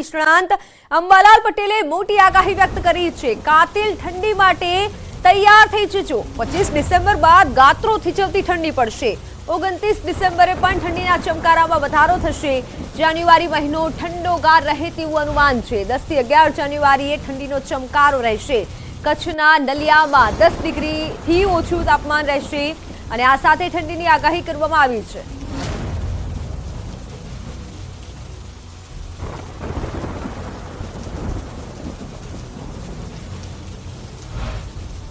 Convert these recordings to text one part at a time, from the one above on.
નિષ્ણાંત અંબાલાલ પટેલે મોટી આગાહી વ્યક્ત કરી છે। કાતિલ ઠંડી માટે તૈયાર થઈ જજો। 25 ડિસેમ્બર બાદ ગાત્રો થીજવતી ઠંડી પડશે। 29 ડિસેમ્બરે પણ ઠંડીના ચમકારામાં વધારો થશે। જાન્યુઆરી મહિનો ઠંડોગાર રહે તેવું અનુમાન છે। 10 થી 11 જાન્યુઆરીએ ઠંડીનો ચમકારો રહેશે। કચ્છના નલિયામાં 10 ડિગ્રીથી ઓછું તાપમાન રહેશે અને આ સાથે ઠંડીની આગાહી કરવામાં આવી છે।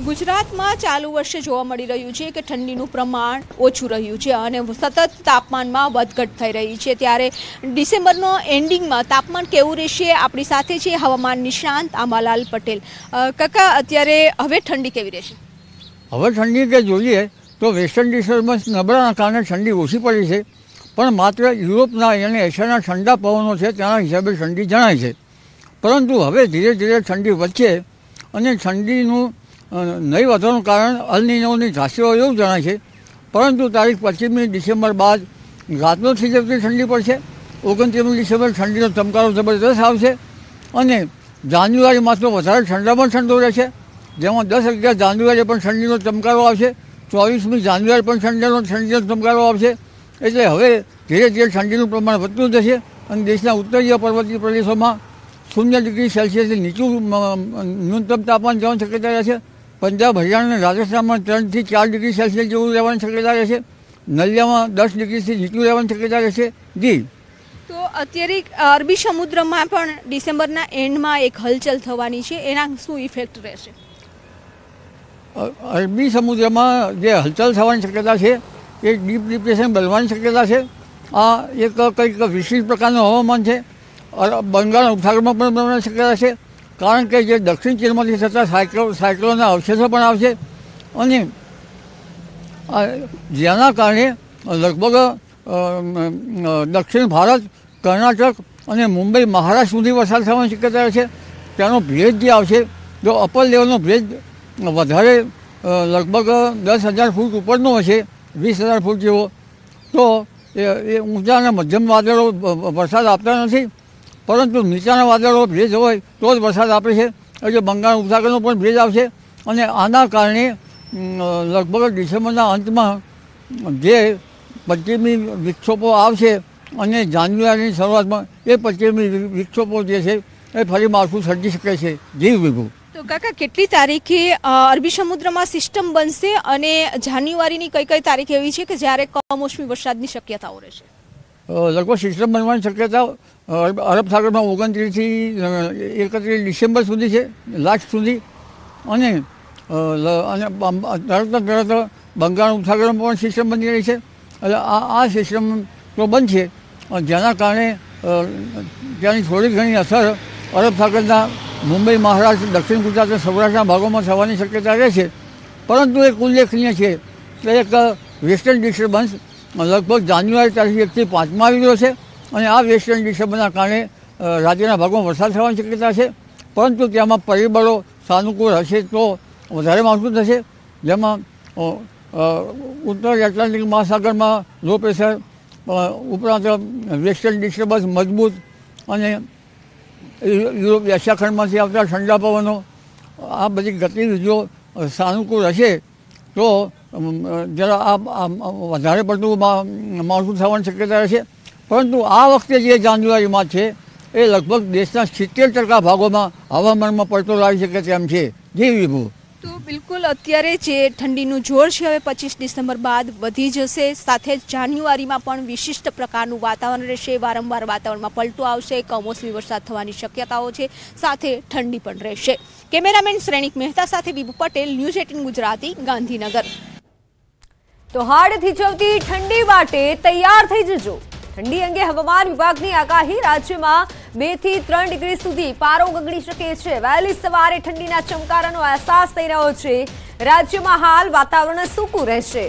ગુજરાતમાં ચાલુ વર્ષે જોવા મળી રહ્યું છે કે ઠંડીનું પ્રમાણ ઓછું રહ્યું છે અને સતત તાપમાનમાં વધઘટ થઈ રહી છે। ત્યારે ડિસેમ્બરનો એન્ડિંગમાં તાપમાન કેવું રહેશે આપણી સાથે છે હવામાન નિષ્ણાંત અંબાલાલ પટેલ। કાકા, અત્યારે હવે ઠંડી કેવી રહેશે? હવે ઠંડી કે જોઈએ તો વેસ્ટર્ન ડિસ્ટર્બન્સ નબળાના કારણે ઠંડી ઓછી પડી છે, પણ માત્ર યુરોપના અને એશિયાના ઠંડા પવનો છે તેના હિસાબે ઠંડી જણાય છે। પરંતુ હવે ધીરે ધીરે ઠંડી વધશે અને ઠંડીનું નહીં વધવાનું કારણ અલ નીનોની ધાસીઓ એવું જણાય છે। પરંતુ તારીખ 25મી ડિસેમ્બર બાદ રાતનો થીજવતી ઠંડી પડશે। 29મી ડિસેમ્બર ઠંડીનો ચમકારો જબરદસ્ત આવશે અને જાન્યુઆરીમાં તો વધારે ઠંડામાં ઠંડો રહેશે, જેમાં 10-11 જાન્યુઆરી પણ ઠંડીનો ચમકારો આવશે। 24મી જાન્યુઆરી પણ ઠંડીનો ચમકારો આવશે। એટલે હવે ધીરે ધીરે ઠંડીનું પ્રમાણ વધતું જશે અને દેશના ઉત્તરીય પર્વતીય પ્રદેશોમાં 0 ડિગ્રી સેલ્સિયસથી નીચું ન્યૂનતમ તાપમાન જવાની શક્યતા રહેશે। પંજાબ, હરિયાણા અને રાજસ્થાનમાં 3 થી 4 ડિગ્રી સેલ્સિયસ જેવું રહેવાની શક્યતા રહેશે। નલિયામાં 10 ડિગ્રીથી નીચું રહેવાની શક્યતા રહેશે। જી, તો અત્યારે અરબી સમુદ્રમાં પણ ડિસેમ્બરના એન્ડમાં એક હલચલ થવાની છે, એના શું ઇફેક્ટ રહેશે? અરબી સમુદ્રમાં જે હલચલ થવાની શક્યતા છે એ ડીપ ડિપ્રેશન બનવાની શક્યતા છે। આ એક કંઈક વિશિષ્ટ પ્રકારનું હવામાન છે। બંગાળ ઉપસાગરમાં પણ બનવાની શક્યતા છે, કારણ કે જે દક્ષિણ ચીનમાંથી થતા સાયક્લોનના અવશેષો પણ આવશે અને જેના કારણે લગભગ દક્ષિણ ભારત, કર્ણાટક અને મુંબઈ, મહારાષ્ટ્ર સુધી વરસાદ થવાની શક્યતા છે। તેનો ભેજ જે આવશે, જો અપર લેવલનો ભેજ વધારે લગભગ 10,000 ફૂટ ઉપરનો હશે, 20,000 ફૂટ જેવો, તો એ ઊંચા અને મધ્યમ વાદળો વરસાદ આપતા નથી, પરંતુ નીચાના વાદળો ભેજ હોય તો જ વરસાદ આપે છે। એટલે બંગાળ ઉપસાગરનો પણ ભેજ આવશે અને આના કારણે લગભગ ડિસેમ્બરના અંતમાં જે પશ્ચિમી વિક્ષોભો આવશે અને જાન્યુઆરીની શરૂઆતમાં એ પશ્ચિમી વિક્ષોભો જે છે એ ફરી માળખું સર્જી શકે છે। જીવ વિભુ, તો કાકા, કેટલી તારીખે અરબી સમુદ્રમાં સિસ્ટમ બનશે અને જાન્યુઆરીની કઈ તારીખ એવી છે કે જ્યારે કમોસમી વરસાદની શક્યતાઓ રહેશે? લગભગ સિસ્ટમ બનવાની શક્યતા અરબ સાગરમાં 29 થી 31 ડિસેમ્બર સુધી છે, લાસ્ટ સુધી, અને તરત બંગાળ ઉપસાગરમાં પણ સિસ્ટમ બની રહી છે। એટલે આ સિસ્ટમ તો બનશે, જેના કારણે ત્યાંની થોડી ઘણી અસર અરબ સાગરના મુંબઈ, મહારાષ્ટ્ર, દક્ષિણ ગુજરાત અને સૌરાષ્ટ્રના ભાગોમાં થવાની શક્યતા રહેશે। પરંતુ એક ઉલ્લેખનીય છે કે એક વેસ્ટર્ન ડિસ્ટર્બન્સ લગભગ જાન્યુઆરી તારીખ 1 થી 5માં આવી રહ્યો છે અને આ વેસ્ટર્ન ડિસ્ટર્બન્સના કારણે રાજ્યના ભાગમાં વરસાદ થવાની શક્યતા છે, પરંતુ તેમાં પરિબળો સાનુકૂળ હશે તો વધારે માવઠું થશે, જેમાં ઉત્તર એટલાન્ટિક મહાસાગરમાં લો પ્રેશર, ઉપરાંત વેસ્ટર્ન ડિસ્ટર્બન્સ મજબૂત અને યુરોપ એશિયા ખંડમાંથી આવતા ઠંડા પવનો, આ બધી ગતિવિધિઓ સાનુકૂળ હશે તો જરા આ વધારે પડતું માવઠું થવાની શક્યતા રહેશે। પરંતુ આ વખતે જે જાન્યુઆરીમાં છે એ લગભગ દેશના 70% ભાગોમાં હવામાનમાં પડતો લાવી શકે તેમ છે। જી વિભુ, તો બિલકુલ અત્યારે જે ઠંડીનું જોર છે હવે 25 ડિસેમ્બર બાદ વધી જશે, સાથે જ જાન્યુઆરીમાં પણ વિશિષ્ટ પ્રકારનું વાતાવરણ રહેશે। વારંવાર વાતાવરણમાં પલટો આવશે, કમોસમી વરસાદ થવાની શક્યતાઓ છે, સાથે ઠંડી પણ રહેશે। કેમેરામેન શ્રેણિક મહેતા સાથે વિભુ પટેલ, ન્યૂઝ 18 ગુજરાતી, ગાંધીનગર। તો હાડ થીજવતી ઠંડી માટે તૈયાર થઈ જજો। ઠંડી અંગે હવામાન વિભાગની આગાહી, રાજ્યમાં 2 થી 3 ડિગ્રી સુધી પારો ગગડી શકે છે। વહેલી સવારે ઠંડીના ચમકારાનો અહેસાસ થઈ રહ્યો છે। રાજ્યમાં હાલ વાતાવરણ સૂકું રહેશે।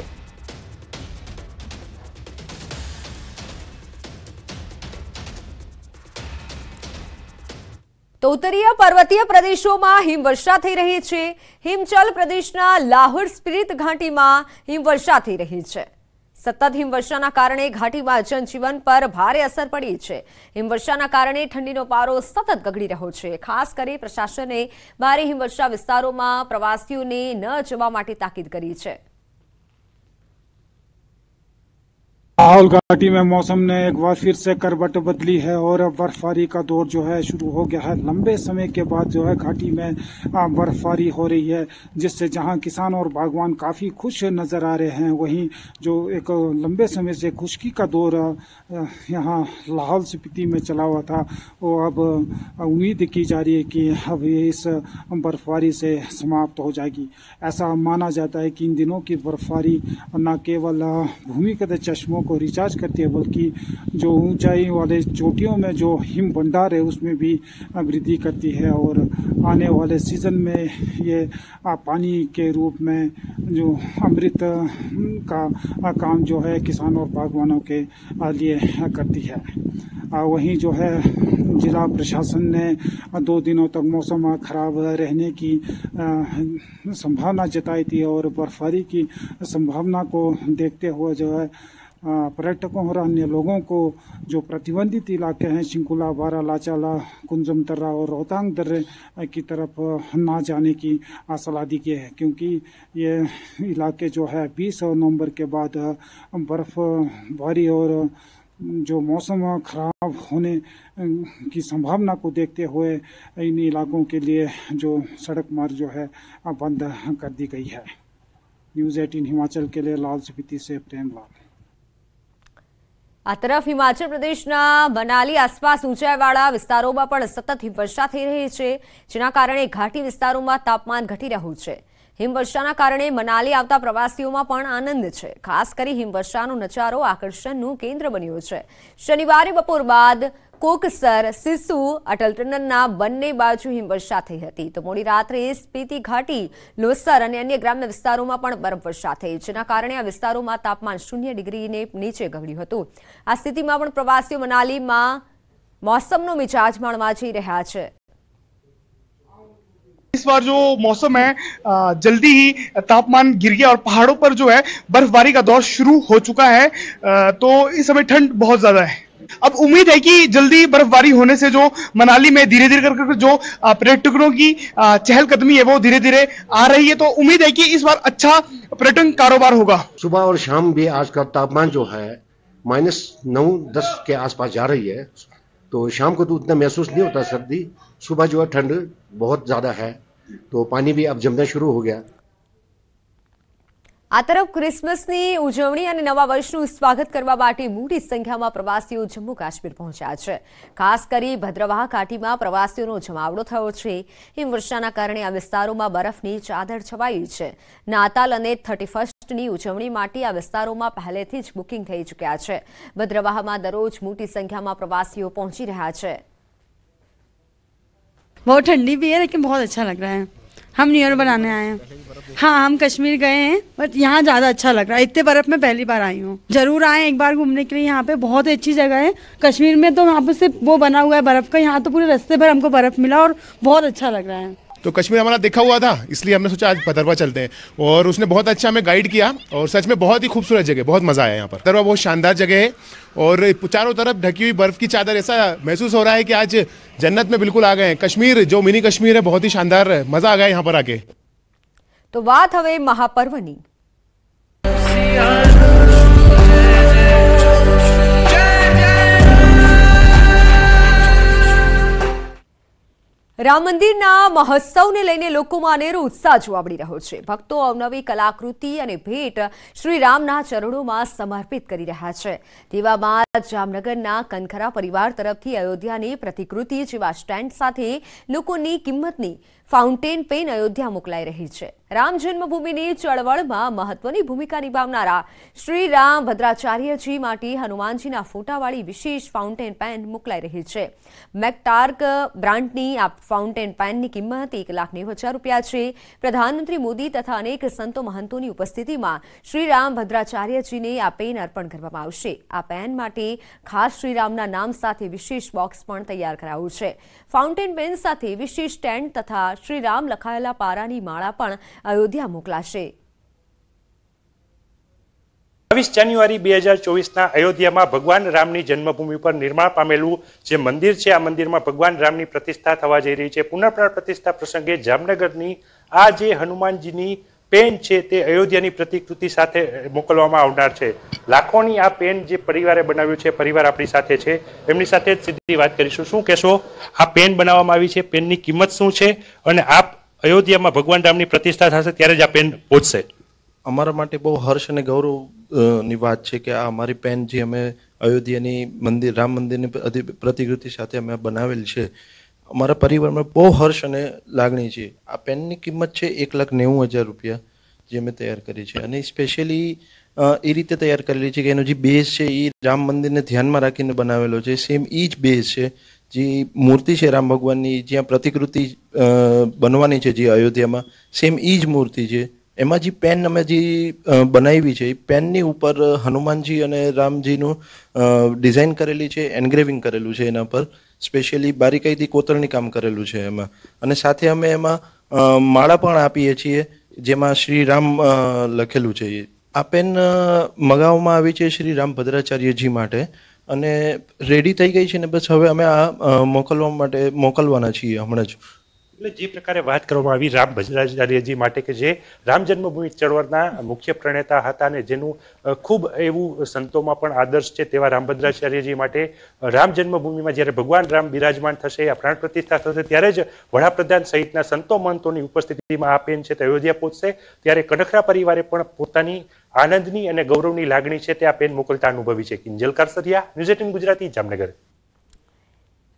તો ઉત્તરીય પર્વતીય પ્રદેશોમાં હિમવર્ષા થઈ રહી છે। હિમચલ પ્રદેશના લાહોર સ્પિરિટ ઘાટીમાં હિમવર્ષા થઈ રહી છે। સતત હિમવર્ષાના કારણે ઘાટીમાં જનજીવન પર ભારે અસર પડી છે. હિમવર્ષાના કારણે ઠંડીનો પારો સતત ગગડી રહ્યો છે. ખાસ કરી પ્રશાસને ભારે હિમવર્ષા વિસ્તારોમાં પ્રવાસીઓને ન જવા માટે તાકીદ કરી છે. लाहौल घाटी में मौसम ने एक बार फिर से करवट बदली है और बर्फबारी का दौर जो है शुरू हो गया है. लंबे समय के बाद जो है घाटी में बर्फबारी हो रही है, जिससे जहां किसान और बागवान काफी खुश नजर आ रहे हैं, वहीं जो एक लंबे समय से खुश्की का दौर यहां लाहौल स्पीति में चला हुआ था, वो अब उम्मीद की जा रही है कि अब ये इस बर्फबारी से समाप्त हो जाएगी. ऐसा माना जाता है कि इन दिनों की बर्फबारी न केवल भूमिगत चश्मों को रिचार्ज करती है, बल्कि जो ऊंचाई वाले चोटियों में जो हिम भंडार है उसमें भी वृद्धि करती है. और आने वाले सीजन में ये पानी के रूप में जो अमृत का काम जो है किसान और बागवानों के लिए करती है. वहीं जो है जिला प्रशासन ने 2 दिनों तक मौसम खराब रहने की संभावना जताई थी और बर्फबारी की संभावना को देखते हुए जो है पर्यटकों और अन्य लोगों को जो प्रतिबंधित इलाके हैं शिंकुला, बारा, लाचाला, कुंजम तर्रा और रोहतांग दर्रे की तरफ ना जाने की सलाह दी गई है, क्योंकि ये इलाके जो है 20 नवंबर के बाद बर्फबारी और जो मौसम खराब होने की संभावना को देखते हुए इन इलाकों के लिए जो सड़क मार्ग जो है बंद कर दी गई है. न्यूज़ 18 हिमाचल के लिए लाहौल स्पीति से प्रेमलाल. આ તરફ હિમાચલ પ્રદેશના મનાલી આસપાસ ઊંચાઈવાળા વિસ્તારોમાં પણ સતત હિમવર્ષા થઈ રહી છે, જેના કારણે ઘાટી વિસ્તારોમાં તાપમાન ઘટી રહ્યું છે. હિમવર્ષાના કારણે મનાલી આવતા પ્રવાસીઓમાં પણ આનંદ છે. ખાસ કરી હિમવર્ષાનો નજારો આકર્ષણનું કેન્દ્ર બન્યો છે. શનિવારે બપોર બાદ કોકસર, સિસુ, અટલ ટનલના બંને બાજુ હિમવર્ષા થઈ હતી, તો મોડી રાત્રે સ્પીતિ ઘાટી, લોસર અને અન્ય ગ્રામ્ય વિસ્તારોમાં પણ બરફવર્ષા થઈ, જેના કારણે આ વિસ્તારોમાં તાપમાન 0 ડિગ્રીને નીચે ગળ્યું હતું. આ સ્થિતિમાં પણ પ્રવાસીઓ મનાલીમાં મૌસમનો મિજાજ માણવા જઈ રહ્યા છે. इस बार जो मौसम है जल्दी ही तापमान गिर गया और पहाड़ों पर जो है बर्फबारी का दौर शुरू हो चुका है, तो इस समय ठंड बहुत ज्यादा है. अब उम्मीद है कि जल्दी बर्फबारी होने से जो मनाली में धीरे धीरे कर जो पर्यटकों की चहलकदमी है वो धीरे धीरे आ रही है, तो उम्मीद है कि इस बार अच्छा पर्यटन कारोबार होगा. सुबह और शाम भी आज का तापमान जो है -9-10 के आसपास जा रही है, तो शाम को तो उतना महसूस नहीं होता सर्दी. सुबह जो है ठंड बहुत ज्यादा है, तो पानी भी अब जमना शुरू हो गया. આ તરફ ક્રિસમસની ઉજવણી અને નવા વર્ષનું સ્વાગત કરવા માટે મોટી સંખ્યામાં પ્રવાસીઓ જમ્મુ કાશ્મીર પહોંચ્યા છે. ખાસ કરી ભદ્રવાહ ઘાટીમાં પ્રવાસીઓનો જમાવડો થયો છે. હિમવર્ષાના કારણે આ વિસ્તારોમાં બરફની ચાદર છવાઈ છે. નાતાલ અને 31ની ઉજવણી માટે આ વિસ્તારોમાં પહેલેથી જ બુકિંગ થઈ ચૂક્યા છે. ભદ્રવાહમાં દરરોજ મોટી સંખ્યામાં પ્રવાસીઓ પહોંચી રહ્યા છે. बहुत ठंडी भी है लेकिन बहुत अच्छा लग रहा है. हम न्यू ईयर बनाने आए हैं. हाँ, हम कश्मीर गए हैं, बट यहाँ ज़्यादा अच्छा लग रहा है. इतने बर्फ़ में पहली बार आई हूँ. जरूर आए एक बार घूमने के लिए. यहाँ पे बहुत अच्छी जगह है. कश्मीर में तो वहाँ पे सिर्फ वो बना हुआ है बर्फ़ का, यहाँ तो पूरे रास्ते भर हमको बर्फ़ मिला और बहुत अच्छा लग रहा है. तो कश्मीर हमारा देखा हुआ था, इसलिए हमने सोचा आज भद्रवाह चलते हैं, और उसने बहुत अच्छा हमें गाइड किया और सच में बहुत ही खूबसूरत जगह, बहुत मज़ा आया यहाँ पर. भद्रवाह बहुत शानदार जगह है और चारों तरफ ढकी हुई बर्फ़ की चादर. ऐसा महसूस हो रहा है कि आज जन्नत में बिल्कुल आ गए हैं. कश्मीर जो मिनी कश्मीर है बहुत ही शानदार है, मज़ा आ गया यहाँ पर आके. તો વાત હવે મહાપર્વની. રામ મંદિરના મહોત્સવને લઈને લોકોમાં અનેરો ઉત્સાહ જોવા મળી રહ્યો છે. ભક્તો અવનવી કલાકૃતિ અને ભેટ શ્રી રામના ચરણોમાં સમર્પિત કરી રહ્યા છે. તેવામાં જામનગરના કનખરા પરિવાર તરફથી અયોધ્યાની પ્રતિકૃતિ જેવા સ્ટેન્ડ સાથે લોકોની કિંમતની ફાઉન્ટેન પેન અયોધ્યા મોકલાઈ રહી છે. રામ જન્મભૂમિની ચળવળમાં મહત્વની ભૂમિકા નિભાવનારા શ્રી રામ ભદ્રાચાર્યજી માટે હનુમાનજીના ફોટાવાળી વિશેષ ફાઉન્ટેન પેન મોકલાઈ રહી છે. મેકટાર્ક બ્રાન્ડની આ ફાઉન્ટેન પેનની કિંમત 1,90,000 રૂપિયા છે. પ્રધાનમંત્રી મોદી તથા અનેક સંતો મહંતોની ઉપસ્થિતિમાં શ્રી રામ ભદ્રાચાર્યજીને આ પેન અર્પણ કરવામાં આવશે. આ પેન માટે ખાસ શ્રીરામના નામ સાથે વિશેષ બોક્સ પણ તૈયાર કરાયું છે. ફાઉન્ટેન પેન સાથે વિશેષ સ્ટેન્ડ તથા શ્રીરામ લખાયેલા પારાની માળા પણ અયોધ્યા મોકલાશે. 22 જાન્યુઆરી 2024ના અયોધ્યામાં ભગવાન રામની જન્મભૂમિ પર નિર્માણ પામેલું જે મંદિર છે, આ મંદિરમાં ભગવાન રામની પ્રતિષ્ઠા થવા જઈ રહી છે. પુનઃપ્રાણ પ્રતિષ્ઠા પ્રસંગે જામનગરની આ જે હનુમાનજીની પેન છે તે અયોધ્યાની પ્રતિકૃતિ સાથે મોકલવામાં આવનાર છે. લાખોની આ પેન જે પરિવારે બનાવ્યું છે, પરિવાર આપણી સાથે છે, એમની સાથે જ સીધી વાત કરીશું. શું કહેશો, આ પેન બનાવવામાં આવી છે, પેનની કિંમત શું છે અને આપ અયોધ્યામાં ભગવાન રામની પ્રતિષ્ઠા થશે ત્યારે જ આ પેન પહોંચશે? અમારા માટે બહુ હર્ષ અને ગૌરવની વાત છે કે આ અમારી પેન જે અમે અયોધ્યાની રામ મંદિરની પ્રતિકૃતિ સાથે અમે બનાવેલી છે, અમારા પરિવારમાં બહુ હર્ષ અને લાગણી છે. આ પેનની કિંમત છે 1,90,000 રૂપિયા જે અમે તૈયાર કરી છે અને સ્પેશિયલી એ રીતે તૈયાર કરેલી છે કે એનો જે બેઝ છે એ રામ મંદિરને ધ્યાનમાં રાખીને બનાવેલો છે. સેમ એ જ બેઝ છે, જે મૂર્તિ છે રામ ભગવાનની જ્યાં પ્રતિકૃતિ બનવાની છે જે અયોધ્યામાં, સેમ એ જ મૂર્તિ છે. એમાં જે પેન અમે જે બનાવી છે એ પેનની ઉપર હનુમાનજી અને રામજીનું ડિઝાઇન કરેલી છે, એન્ગ્રેવિંગ કરેલું છે એના પર, સ્પેશિયલી બારીકાઈથી કોતરણી કામ કરેલું છે એમાં. અને સાથે અમે એમાં માળા પણ આપીએ છીએ જેમાં શ્રી રામ લખેલું છે. આ પેન મગાવવામાં આવી છે શ્રી રામભદ્રાચાર્યજી માટે અને રેડી થઈ ગઈ છે ને બસ હવે અમે આ મોકલવાના છીએ હમણાં જ. એટલે જે પ્રકારે વાત કરવામાં આવી રામભદ્રાચાર્યજી માટે કે જે રામ જન્મભૂમિ ચળવળના મુખ્ય પ્રણેતા હતા અને જેનું ખૂબ એવું સંતોમાં પણ આદર્શ છે, તેવા રામભદ્રાચાર્યજી માટે રામ જન્મભૂમિમાં જ્યારે ભગવાન રામ બિરાજમાન થશે, આ પ્રાણ પ્રતિષ્ઠા થશે, ત્યારે જ વડાપ્રધાન સહિતના સંતો મહંતોની ઉપસ્થિતિમાં આ પેન છે તે અયોધ્યા પહોંચશે. ત્યારે કડખરા પરિવારે પણ પોતાની આનંદની અને ગૌરવની લાગણી છે તે આ પેન મોકલતા અનુભવી છે. કિંજલ કારસરિયા, ન્યૂઝ 18 ગુજરાતી, જામનગર.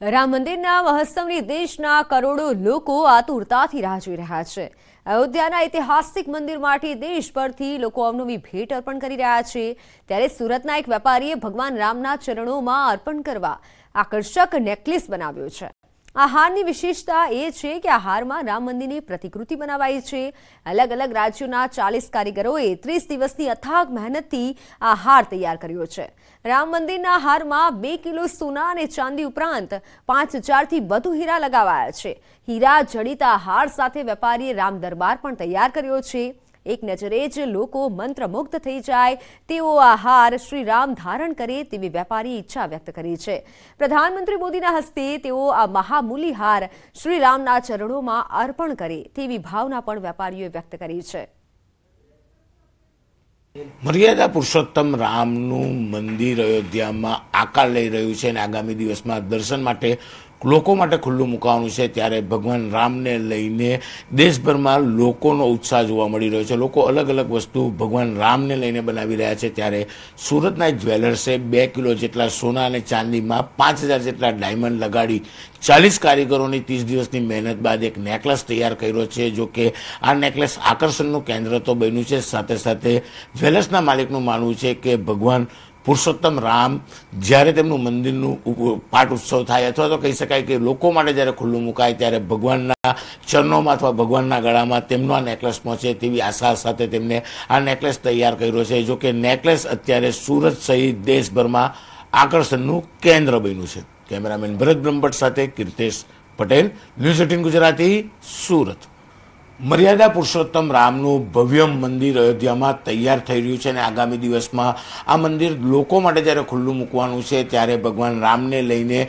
રામ મંદિરના મહોત્સવની દેશના કરોડો લોકો આતુરતાથી રાહ જોઈ રહ્યા છે. અયોધ્યાના ઐતિહાસિક મંદિર માટે દેશભરથી લોકો અવનવી ભેટ અર્પણ કરી રહ્યા છે. ત્યારે સુરતના એક વેપારીએ ભગવાન રામના ચરણોમાં અર્પણ કરવા આકર્ષક નેકલેસ બનાવ્યો છે. આ હારની વિશેષતા એ છે કે આ હારમાં રામ મંદિરની પ્રતિકૃતિ બનાવાઈ છે. અલગ અલગ રાજ્યોના 40 કારીગરોએ 30 દિવસની અથાગ મહેનતથી આ હાર તૈયાર કર્યો છે. રામ મંદિરના હારમાં 2 કિલો સોના અને ચાંદી ઉપરાંત 5000થી વધુ હીરા લગાવાયા છે. હીરા જડિત હાર સાથે વેપારીએ રામ દરબાર પણ તૈયાર કર્યો છે. એક નજરે જ લોકો મંત્રમુગ્ધ થઈ જાય તેવો આ હાર શ્રી રામ ધારણ કરે તેવી વેપારીએ ઈચ્છા વ્યક્ત કરી છે. પ્રધાનમંત્રી મોદીના હસ્તે તેઓ આ મહામૂલી હાર શ્રી રામના ચરણોમાં અર્પણ કરે તેવી ભાવના પણ વેપારીઓએ વ્યક્ત કરી છે. મર્યાદા પુરુષોત્તમ રામનું મંદિર અયોધ્યામાં આકાર લઈ રહ્યું છે અને આગામી દિવસમાં દર્શન માટે લોકો માટે ખુલ્લું મૂકવાનું છે. ત્યારે ભગવાન રામને લઈને દેશભરમાં લોકોનો ઉત્સાહ જોવા મળી રહ્યો છે. લોકો અલગ અલગ વસ્તુ ભગવાન રામને લઈને બનાવી રહ્યા છે. ત્યારે સુરતના એક જ્વેલર્સે 2 કિલો જેટલા સોના અને ચાંદીમાં 5000 જેટલા ડાયમંડ લગાડી 40 કારીગરોની 30 દિવસની મહેનત બાદ એક નેકલેસ તૈયાર કર્યો છે. જો કે આ નેકલેસ આકર્ષણનું કેન્દ્ર તો બન્યું છે, સાથે સાથે જ્વેલર્સના માલિકનું માનવું છે કે ભગવાન પુરુષોત્તમ રામ જ્યારે તેમનું મંદિરનું પાઠ ઉત્સવ થાય અથવા તો કહી શકાય કે લોકો માટે જ્યારે ખુલ્લું મુકાય ત્યારે ભગવાનના ચરણોમાં અથવા ભગવાનના ગળામાં તેમનો આ નેકલેસ પહોંચે તેવી આશા સાથે તેમને આ નેકલેસ તૈયાર કર્યો છે. જો કે નેકલેસ અત્યારે સુરત સહિત દેશભરમાં આકર્ષણનું કેન્દ્ર બન્યું છે. કેમેરામેન ભરત બ્રહ્મભટ્ટ સાથે કીર્તેશ પટેલ, ન્યૂઝ 18 ગુજરાતી, સુરત. મર્યાદા પુરુષોત્તમ રામનું ભવ્ય મંદિર અયોધ્યામાં તૈયાર થઈ રહ્યું છે અને આગામી દિવસમાં આ મંદિર લોકો માટે જ્યારે ખુલ્લું મૂકવાનું છે ત્યારે ભગવાન રામને લઈને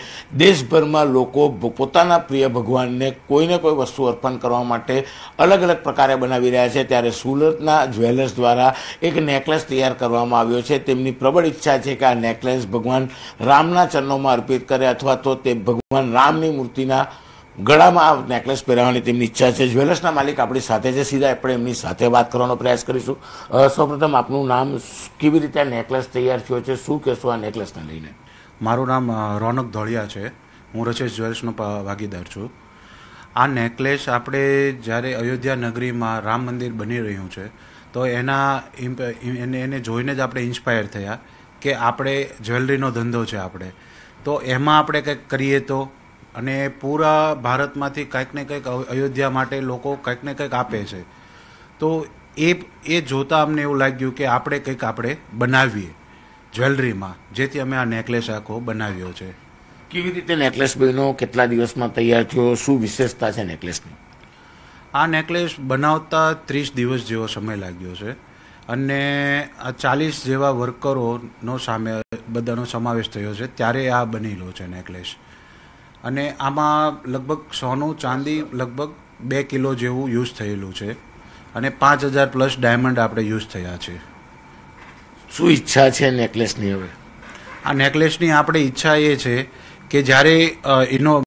દેશભરમાં લોકો પોતાના પ્રિય ભગવાનને કોઈને કોઈ વસ્તુ અર્પણ કરવા માટે અલગ અલગ પ્રકારે બનાવી રહ્યા છે. ત્યારે સુરતના જ્વેલર્સ દ્વારા એક નેકલેસ તૈયાર કરવામાં આવ્યો છે. તેમની પ્રબળ ઈચ્છા છે કે આ નેકલેસ ભગવાન રામના ચરણોમાં અર્પિત કરે અથવા તો તે ભગવાન રામની મૂર્તિના ગળામાં આ નેકલેસ પહેરાવવાની તેમની ઈચ્છા છે. જ્વેલર્સના માલિક આપણી સાથે છે, સીધા આપણે એમની સાથે વાત કરવાનો પ્રયાસ કરીશું. સૌપ્રથમ આપનું નામ, કેવી રીતે આ નેકલેસ તૈયાર થયો છે, શું કહેશો આ નેકલેસને લઈને? મારું નામ રોનક ધોળિયા છે. હું રચેશ જ્વેલર્સનો ભાગીદાર છું. આ નેકલેસ આપણે જ્યારે અયોધ્યા નગરીમાં રામ મંદિર બની રહ્યું છે તો એને જોઈને જ આપણે ઇન્સ્પાયર થયા કે આપણે જ્વેલરીનો ધંધો છે આપણે, તો એમાં આપણે કંઈક કરીએ તો, અને પૂરા ભારતમાંથી કંઈક ને કંઈક અયોધ્યા માટે લોકો કંઈક ને કંઈક આપે છે. તો એ જોતાં અમને એવું લાગ્યું કે આપણે કંઈક આપણે બનાવીએ જ્વેલરીમાં, જેથી અમે આ નેકલેસ આખો બનાવ્યો છે. કેવી રીતે નેકલેસ બન્યો, કેટલા દિવસમાં તૈયાર થયો, શું વિશેષતા છે નેકલેસની? આ નેકલેસ બનાવતા 30 દિવસ જેવો સમય લાગ્યો છે. અને આ 40 જેવા વર્કરોનો બધાનો સમાવેશ થયો છે, ત્યારે આ બનેલો છે નેકલેસ. અને આમાં લગભગ સોનું ચાંદી લગભગ 2 કિલો જેવું યુઝ થયેલું છે અને 5000 પ્લસ ડાયમંડ આપણે યુઝ થયા છે. શું ઈચ્છા છે નેકલેસની હવે? આ નેકલેસની આપણે ઈચ્છા એ છે કે જ્યારે એનો